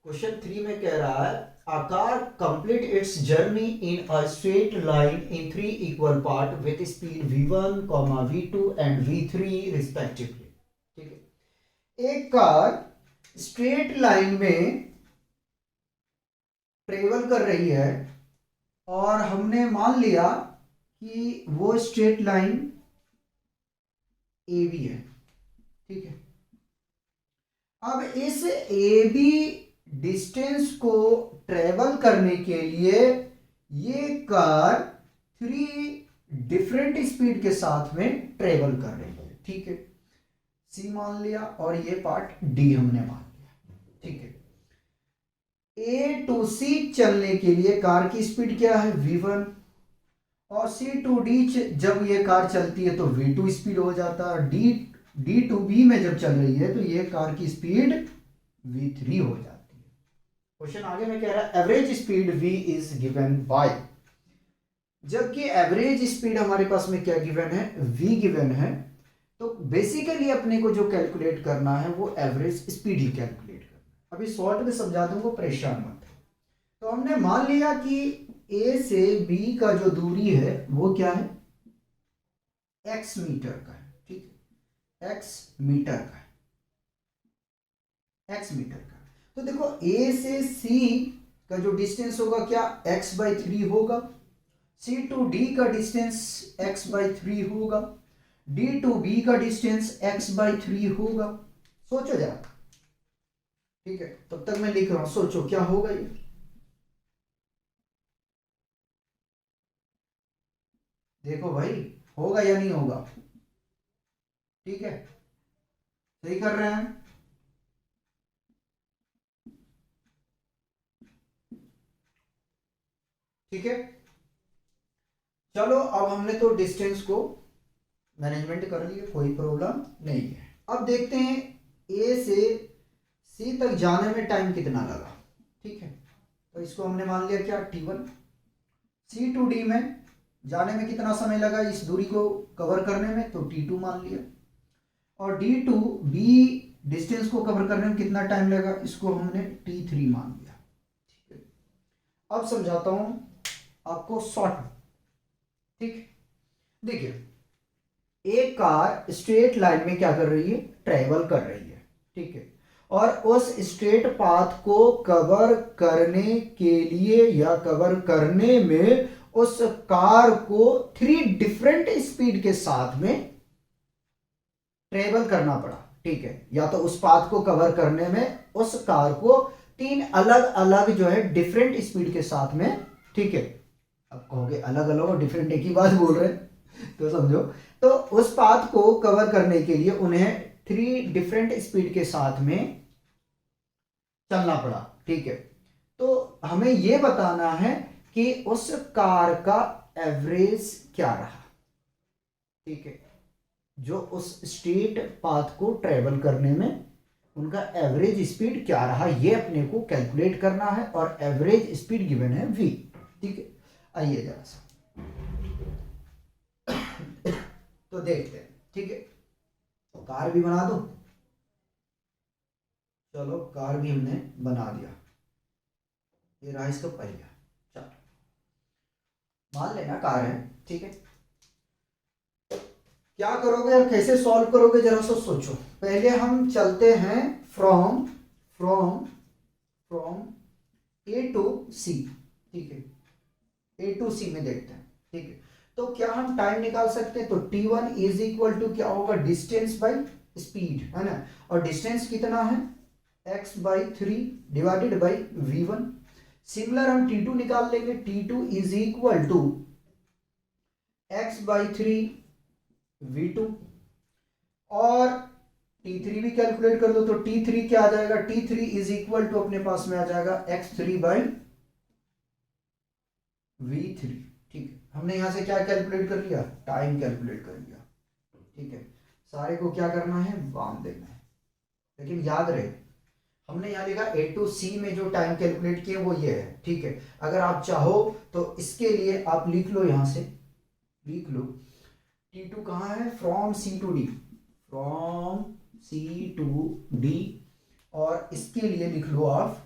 Question 3 में कह रहा है a car complete its journey in a straight line in three equal part with speed v1, v2 and v3 respectively। ठीक है, एक कार स्ट्रेट लाइन में ट्रेवल कर रही है और हमने मान लिया कि वो स्ट्रेट लाइन ए बी है। ठीक है, अब इस ए बी डिस्टेंस को ट्रेवल करने के लिए ये कार 3 डिफरेंट स्पीड के साथ में ट्रेवल कर रही है। ठीक है, सी मान लिया और ये पार्ट डी हमने मान लिया। ठीक है, ए टू सी चलने के लिए कार की स्पीड क्या है v1 और सी टू डी जब ये कार चलती है तो v2 स्पीड हो जाता है। डी टू बी में जब चल रही है तो ये कार की स्पीड v3 हो जाती है। क्वेश्चन आगे में कह रहा है average speed v is given by, जबकि एवरेज स्पीड हमारे पास में क्या गिवन है, v गिवन है। तो बेसिकली अपने को जो कैलकुलेट करना है वो एवरेज स्पीड ही कैलकुलेट करना है। अभी शॉर्ट में समझा दूंगा, परेशान मत। तो हमने मान लिया कि ए से बी का जो दूरी है वो क्या है, x मीटर का है। ठीक है, x मीटर का है, x मीटर का। तो देखो ए से सी का जो डिस्टेंस होगा क्या x/3 होगा, सी टू डी का डिस्टेंस x/3 होगा, डी टू बी का डिस्टेंस x/3 होगा। सोचो जरा। ठीक है, तब तक मैं लिख रहा हूं, सोचो क्या होगा ये। देखो भाई, होगा या नहीं होगा। ठीक है, सही कर रहे हैं। ठीक है, चलो अब हमने तो डिस्टेंस को मैनेजमेंट कर लिया, कोई प्रॉब्लम नहीं है। अब देखते हैं ए से सी तक जाने में टाइम कितना लगा। ठीक है, तो इसको हमने मान लिया क्या t1, सी टू डी में जाने में कितना समय लगा इस दूरी को कवर करने में, तो t2 मान लिया। और डी टू बी डिस्टेंस को कवर करने में कितना टाइम लगा, इसको हमने t3 मान लिया। ठीक है, अब समझाता हूं आपको शॉर्ट। ठीक, देखिए एक कार स्ट्रेट लाइन में क्या कर रही है, ट्रेवल कर रही है। ठीक है, और उस स्ट्रेट पाथ को कवर करने के लिए या कवर करने में उस कार को 3 डिफरेंट स्पीड के साथ में ट्रेवल करना पड़ा। ठीक है, या तो उस पाथ को कवर करने में उस कार को 3 अलग अलग जो है डिफरेंट स्पीड के साथ में। ठीक है, अब कहोगे अलग अलग और डिफरेंट एक ही बात बोल रहे हैं, तो समझो। तो उस पाथ को कवर करने के लिए उन्हें 3 डिफरेंट स्पीड के साथ में चलना पड़ा। ठीक है, तो हमें यह बताना है कि उस कार का एवरेज क्या रहा। ठीक है, जो उस स्ट्रेट पाथ को ट्रेवल करने में उनका एवरेज स्पीड क्या रहा, ये अपने को कैलकुलेट करना है और एवरेज स्पीड गिवन है v। ठीक है, आइए जरा सा तो देखते हैं। ठीक है, तो कार भी बना दो। चलो कार भी हमने बना दिया, ये रहा इसका पहिया। चलो मान लेना कार है। ठीक है, क्या करोगे और कैसे सॉल्व करोगे जरा सा सोचो। पहले हम चलते हैं from from from A to C. ठीक है, ए टू सी में देखते हैं। ठीक है, तो क्या हम टाइम निकाल सकते हैं, तो t1 इज इक्वल टू क्या होगा, डिस्टेंस बाई स्पीड, है ना। और डिस्टेंस कितना है, x/3 divided by v1। Similar हम t2 निकाल लेंगे, t2 is equal to x/3 v2। और t3 भी कैलकुलेट कर दो, तो t3 क्या आ जाएगा, t3 इज इक्वल टू अपने पास में आ जाएगा x3/v3। ठीक है, हमने यहां से क्या कैलकुलेट कर लिया, टाइम कैलकुलेट कर लिया। ठीक है, सारे को क्या करना है, बांध देना है। लेकिन याद रहे हमने यहां लिखा ए टू सी में जो टाइम कैलकुलेट किए वो ये है। ठीक है, अगर आप चाहो तो इसके लिए आप लिख लो, यहां से लिख लो t2 कहाँ है, from C to D, from C to D. और इसके लिए लिख लो आप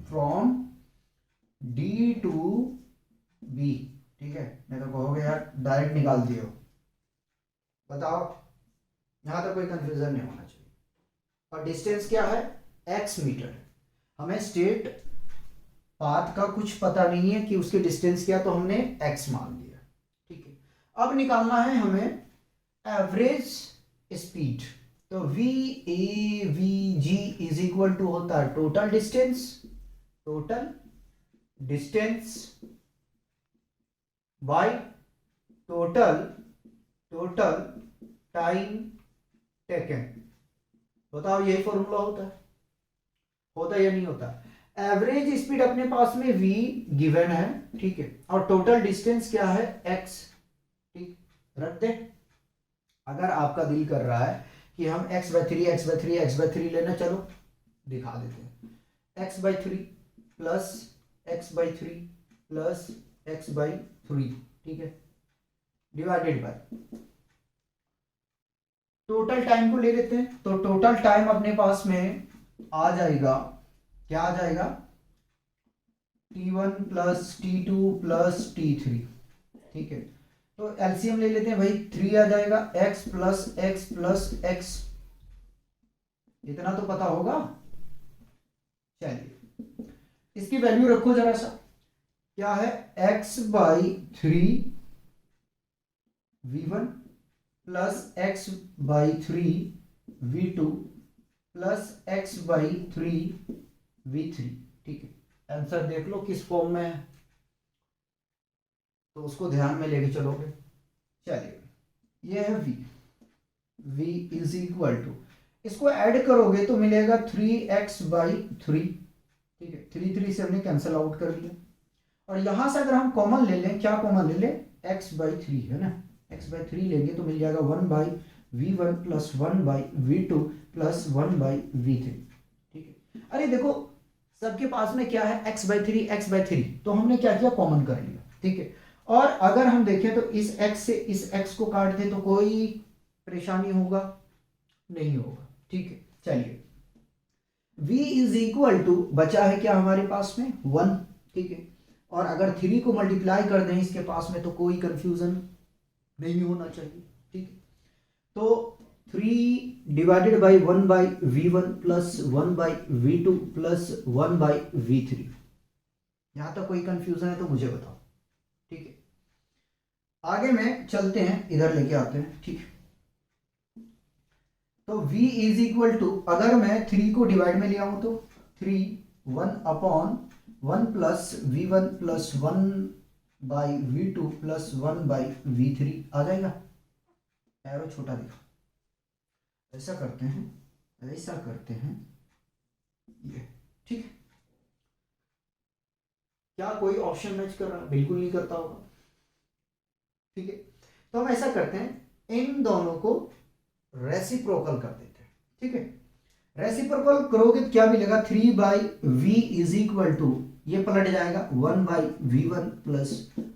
फ्रॉम डी टू बी, ठीक है। नहीं तो कहोगे यार डायरेक्ट निकाल दिए हो। बताओ, यहां तक कोई कंफ्यूजन नहीं होना चाहिए। और डिस्टेंस क्या है, x मीटर है। हमें स्ट्रेट पाथ का कुछ पता नहीं है कि उसके डिस्टेंस क्या, तो हमने x मान लिया, ठीक है। अब निकालना है हमें एवरेज स्पीड। तो v a v g is equal to होता है total distance by total time taken. बताओ यही फॉर्मूला होता है या नहीं होता। एवरेज स्पीड अपने पास में v गिवन है, ठीक है, और टोटल डिस्टेंस क्या है x, ठीक। रख दे। अगर आपका दिल कर रहा है कि हम x/3 लेना, चलो दिखा देते हैं। x/3 plus x/3 plus x/3, ठीक है, डिवाइडेड बाय टोटल टाइम को ले लेते हैं। तो टोटल टाइम अपने पास में आ जाएगा, क्या आ जाएगा, t1 plus t2 plus t3, ठीक है। तो एलसीएम ले लेते हैं भाई, 3 आ जाएगा, x प्लस x, इतना तो पता होगा। चलिए इसकी वैल्यू रखो जरा सा, क्या है, x/3 v1 plus x/3 v2 plus x/3 v3, ठीक है। आंसर देख लो किस फॉर्म में है, तो उसको ध्यान में लेके चलोगे। चलिए ये है v इज इक्वल टू, इसको ऐड करोगे तो मिलेगा 3x/3, ठीक है। 3 से हमने कैंसिल आउट कर दिया। और यहां से अगर हम कॉमन ले लें, क्या कॉमन ले लें, x/3 है ना, x/3 लेंगे तो मिल जाएगा 1/v1 plus 1/v2 plus 1/v3, ठीक है। अरे देखो सबके पास में क्या है, x/3, तो हमने क्या किया, कॉमन कर लिया, ठीक है। और अगर हम देखें तो इस x से इस x को काट दें तो कोई परेशानी होगा, नहीं होगा, ठीक है। चलिए v इज इक्वल टू बचा है क्या हमारे पास में 1, ठीक है। और अगर 3 को मल्टीप्लाई कर दें इसके पास में तो कोई कंफ्यूजन नहीं होना चाहिए, ठीक है। तो 3 divided by 1/v1 plus 1/v2 plus 1/v3, यहां तक कोई कंफ्यूजन है तो मुझे बताओ, ठीक है। आगे में चलते हैं, इधर लेके आते हैं, ठीक है। तो v इज इक्वल टू, अगर मैं 3 को डिवाइड में ले आऊं तो 3 1/1 plus v1 plus 1/v2 plus 1/v3 आ जाएगा। एरो छोटा दिखा, ऐसा करते हैं ये, ठीक है। क्या कोई ऑप्शन मैच कर रहा है, बिल्कुल नहीं करता होगा, ठीक है। तो हम ऐसा करते हैं, इन दोनों को रेसिप्रोकल कर देते हैं, ठीक है। रेसिप्रोकल करोगे तो क्या मिलेगा, 3/v इज इक्वल टू, ये पलट जाएगा 1/v1 plus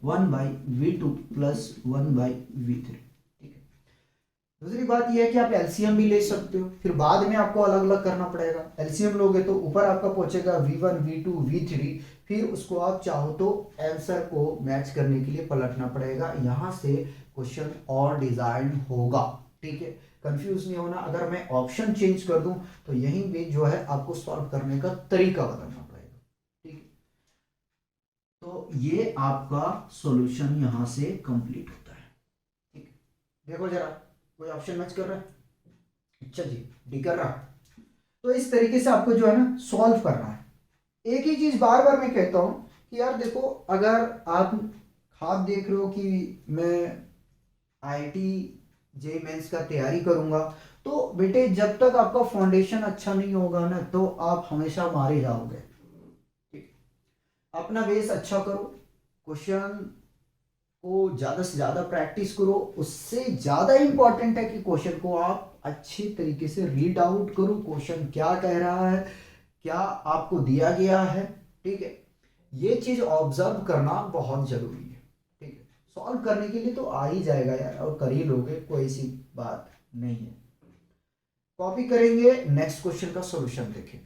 1/v2 plus 1/v3, ठीक है। दूसरी बात यह है कि आप एलसीएम भी ले सकते हो, फिर बाद में आपको अलग अलग करना पड़ेगा। एलसीएम लोगे तो ऊपर आपका पहुंचेगा v1 v2 v3, फिर उसको आप चाहो तो आंसर को मैच करने के लिए पलटना पड़ेगा, यहां से क्वेश्चन और डिजाइन होगा, ठीक है। कंफ्यूज नहीं होना। अगर मैं ऑप्शन चेंज कर दूं तो यहीं पे जो है आपको सॉल्व करने का तरीका बदलना पड़ेगा, ठीक है। तो ये आपका सॉल्यूशन यहां से कंप्लीट होता है, ठीक है। देखो जरा, कोई ऑप्शन मैच कर रहा है, अच्छा जी, डी कर रहा है। तो इस तरीके से आपको जो है ना सॉल्व करना है। एक ही चीज बार बार मैं कहता हूं कि यार देखो, अगर आप खाब देख रहे हो कि मैं आईआईटी जे मेंस का तैयारी करूंगा, तो बेटे जब तक आपका फाउंडेशन अच्छा नहीं होगा ना तो आप हमेशा मारे जाओगे, ठीक। अपना बेस अच्छा करो, क्वेश्चन को ज्यादा से ज्यादा प्रैक्टिस करो। उससे ज्यादा इंपॉर्टेंट है कि क्वेश्चन को आप अच्छे तरीके से रीड आउट करो, क्वेश्चन क्या कह रहा है, क्या आपको दिया गया है, ठीक है। ये चीज ऑब्जर्व करना बहुत जरूरी है, ठीक है। सॉल्व करने के लिए तो आ ही जाएगा यार, और कर ही लोगे, कोई सी बात नहीं है। कॉपी करेंगे, नेक्स्ट क्वेश्चन का सॉल्यूशन देखें।